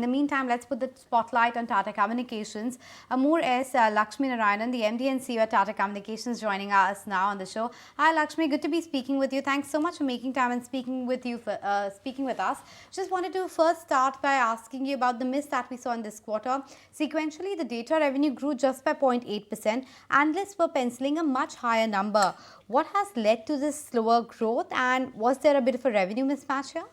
the meantime, let's put the spotlight on Tata Communications. Amur S. Lakshmi Narayanan, the MD and CEO at Tata Communications, joining us now on the show. Hi, Lakshmi. Good to be speaking with you. Thanks so much for making time and speaking with us. Just wanted to first start by asking you about the miss that we saw in this quarter. Sequentially, the data revenue grew just by 0.8%. Analysts were penciling a much higher number. What has led to this slower growth, and was there a bit of a revenue mismatch here?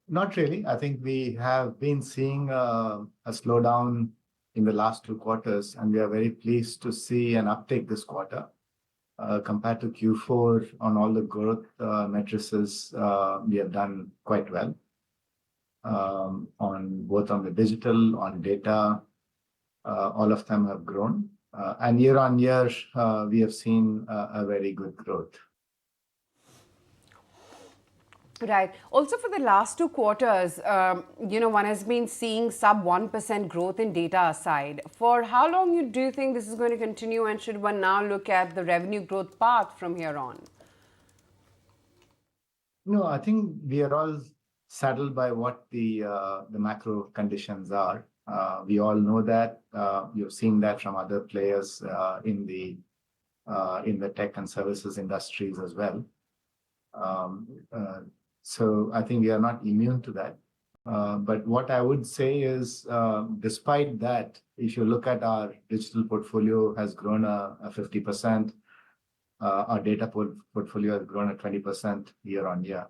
Not really. I think we have been seeing a slowdown in the last 2 quarters, and we are very pleased to see an uptake this quarter. Compared to Q4 on all the growth matrices, we have done quite well on both on the digital, on data. All of them have grown. And year on year, we have seen a very good growth. Right. Also, for the last 2 quarters, one has been seeing sub 1% growth in data aside. For how long do you think this is going to continue, and should one now look at the revenue growth path from here on? No, I think we are all saddled by what the macro conditions are. We all know that. You've seen that from other players in the tech and services industries as well. So I think we are not immune to that. But what I would say is, despite that, if you look at our digital portfolio has grown 50%, our data portfolio has grown at 20% year on year.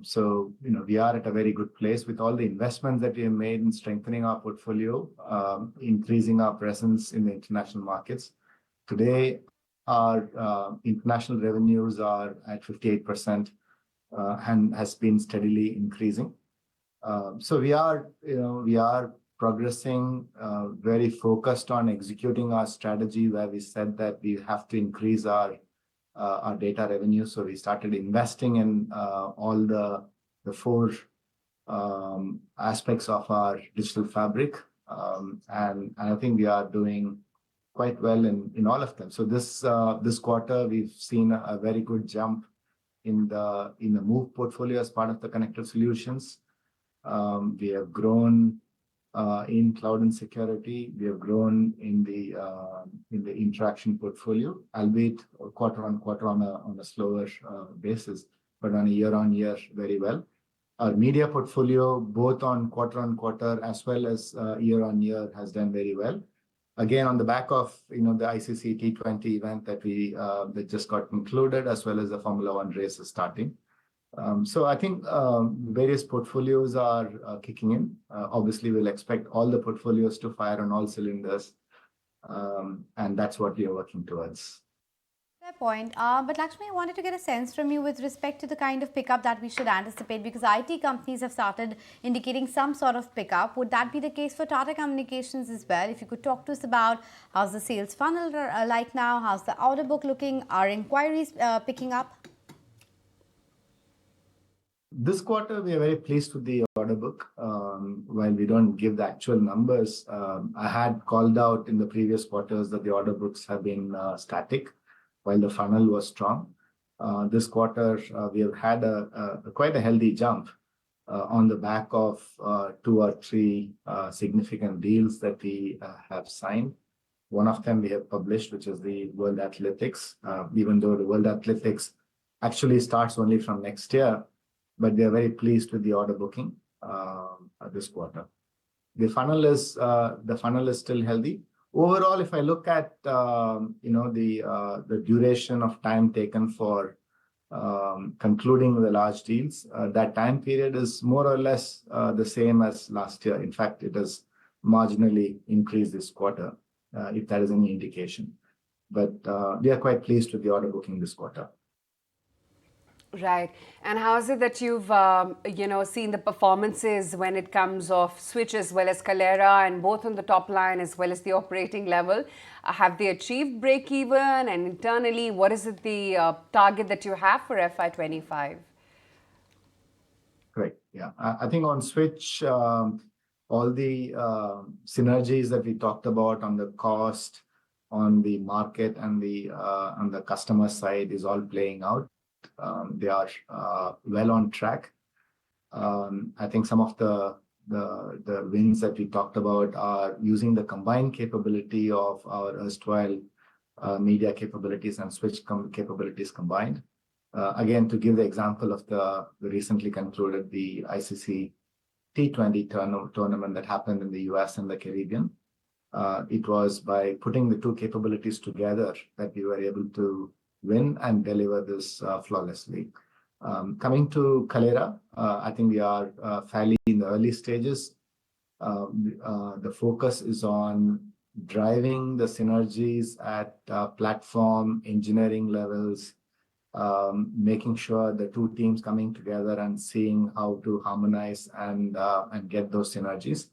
So we are at a very good place with all the investments that we have made in strengthening our portfolio, increasing our presence in the international markets. Today, our international revenues are at 58%. And has been steadily increasing. So we are progressing, very focused on executing our strategy, where we said that we have to increase our data revenue. So we started investing in all the 4 aspects of our digital fabric, and I think we are doing quite well in all of them. So this quarter we've seen a very good jump in the Move portfolio as part of the connected solutions. We have grown in cloud and security. We have grown in the interaction portfolio, albeit quarter on quarter on a slower basis, but on a year on year very well. Our media portfolio, both on quarter as well as year on year, has done very well. Again, on the back of the ICC T20 event that just got concluded, as well as the Formula One race is starting. So I think various portfolios are kicking in. Obviously, we'll expect all the portfolios to fire on all cylinders, and that's what we are working towards. Fair point. But Lakshmi, I wanted to get a sense from you with respect to the kind of pickup that we should anticipate, because IT companies have started indicating some sort of pickup. Would that be the case for Tata Communications as well? If you could talk to us about how's the sales funnel like now, how's the order book looking, are inquiries picking up? This quarter, we are very pleased with the order book. While we don't give the actual numbers, I had called out in the previous quarters that the order books have been static, while the funnel was strong. This quarter, we have had quite a healthy jump on the back of 2 or 3 significant deals that we have signed. One of them we have published, which is the World Athletics, even though the World Athletics actually starts only from next year, but we are very pleased with the order booking this quarter. The funnel is still healthy. Overall, if I look at the duration of time taken for concluding the large deals, that time period is more or less the same as last year. In fact, it has marginally increased this quarter, if that is any indication. But we are quite pleased with the order booking this quarter. Right. And how is it that you've, seen the performances when it comes of Switch as well as Kalera, and both on the top line as well as the operating level? Have they achieved break even? And internally, what is it the target that you have for FY25? Great. Yeah. I think on Switch, all the synergies that we talked about on the cost, on the market, and on the customer side is all playing out. They are well on track. I think some of the wins that we talked about are using the combined capability of our erstwhile media capabilities and switch capabilities combined. Again, to give the example of the recently concluded the ICC T20 tournament that happened in the US and the Caribbean. It was by putting the two capabilities together that we were able to win and deliver this flawlessly. Coming to Kaleyra, I think we are fairly in the early stages. The focus is on driving the synergies at platform engineering levels, making sure the two teams coming together and seeing how to harmonize and get those synergies.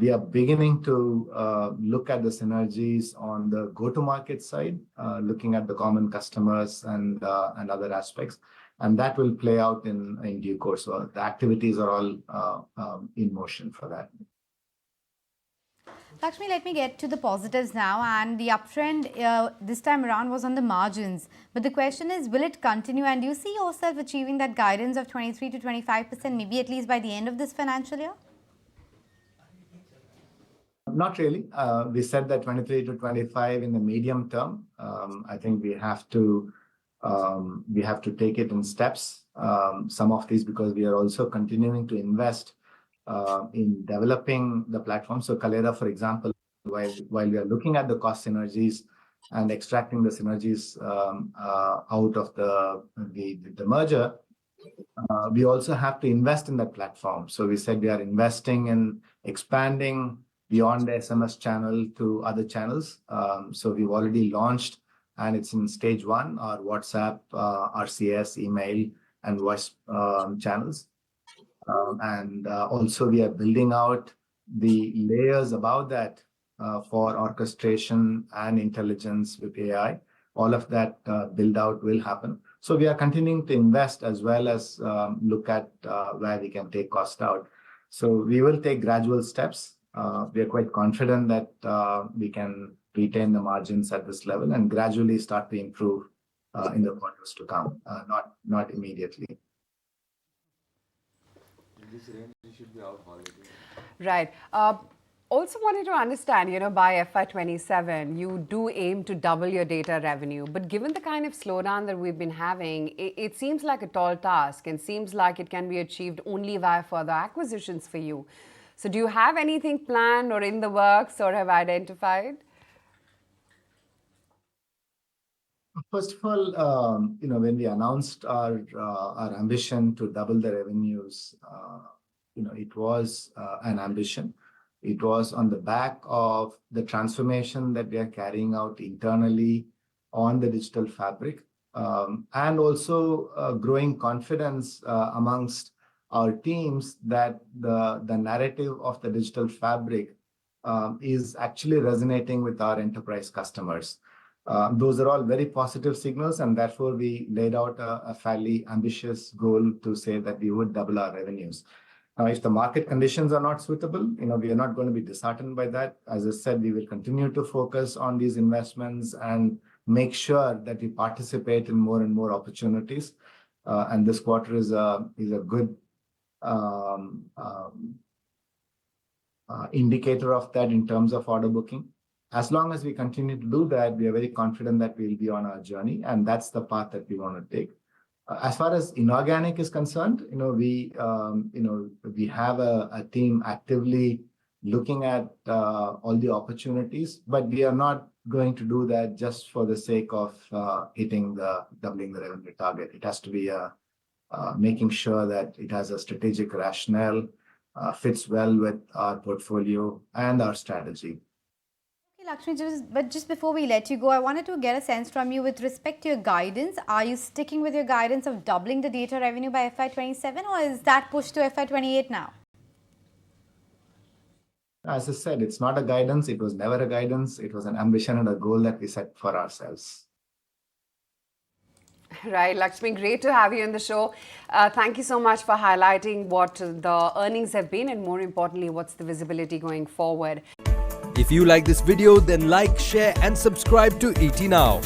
We are beginning to look at the synergies on the go-to-market side, looking at the common customers and other aspects, and that will play out in due course. So the activities are all in motion for that. Lakshmi, let me get to the positives now. And the uptrend this time around was on the margins. But the question is, will it continue? And do you see yourself achieving that guidance of 23 to 25%, maybe at least by the end of this financial year? Not really. We said that 23 to 25 in the medium term. I think we have to take it in steps. Some of these because we are also continuing to invest in developing the platform. So Kaleyra, for example, while we are looking at the cost synergies and extracting the synergies out of the merger, we also have to invest in that platform. So we said we are investing in expanding beyond the SMS channel to other channels. So we've already launched, and it's in stage 1, our WhatsApp, RCS, email, and voice channels. And also we are building out the layers above that for orchestration and intelligence with AI. All of that build out will happen. So we are continuing to invest as well as look at where we can take cost out. So we will take gradual steps. We are quite confident that we can retain the margins at this level and gradually start to improve in the quarters to come, not immediately. In this range, we should be out already. Right. Also wanted to understand, by FY27, you do aim to double your data revenue. But given the kind of slowdown that we've been having, it seems like a tall task and seems like it can be achieved only via further acquisitions for you. So do you have anything planned or in the works or have identified? First of all, when we announced our ambition to double the revenues, it was an ambition. It was on the back of the transformation that we are carrying out internally on the digital fabric, and also growing confidence amongst our teams that the narrative of the digital fabric is actually resonating with our enterprise customers. Those are all very positive signals, and therefore we laid out a fairly ambitious goal to say that we would double our revenues. Now, if the market conditions are not suitable, we are not going to be disheartened by that. As I said, we will continue to focus on these investments and make sure that we participate in more and more opportunities. And this quarter is a good indicator of that in terms of order booking. As long as we continue to do that, we are very confident that we'll be on our journey, and that's the path that we want to take. As far as inorganic is concerned, we have a team actively looking at all the opportunities, but we are not going to do that just for the sake of doubling the revenue target. It has to be making sure that it has a strategic rationale, fits well with our portfolio and our strategy. Lakshmi, just before we let you go, I wanted to get a sense from you with respect to your guidance. Are you sticking with your guidance of doubling the data revenue by FY27, or is that pushed to FY28 now? As I said, it's not a guidance. It was never a guidance. It was an ambition and a goal that we set for ourselves. Right, Lakshmi, great to have you on the show. Thank you so much for highlighting what the earnings have been and more importantly, what's the visibility going forward. If you like this video, then like, share and subscribe to ET Now.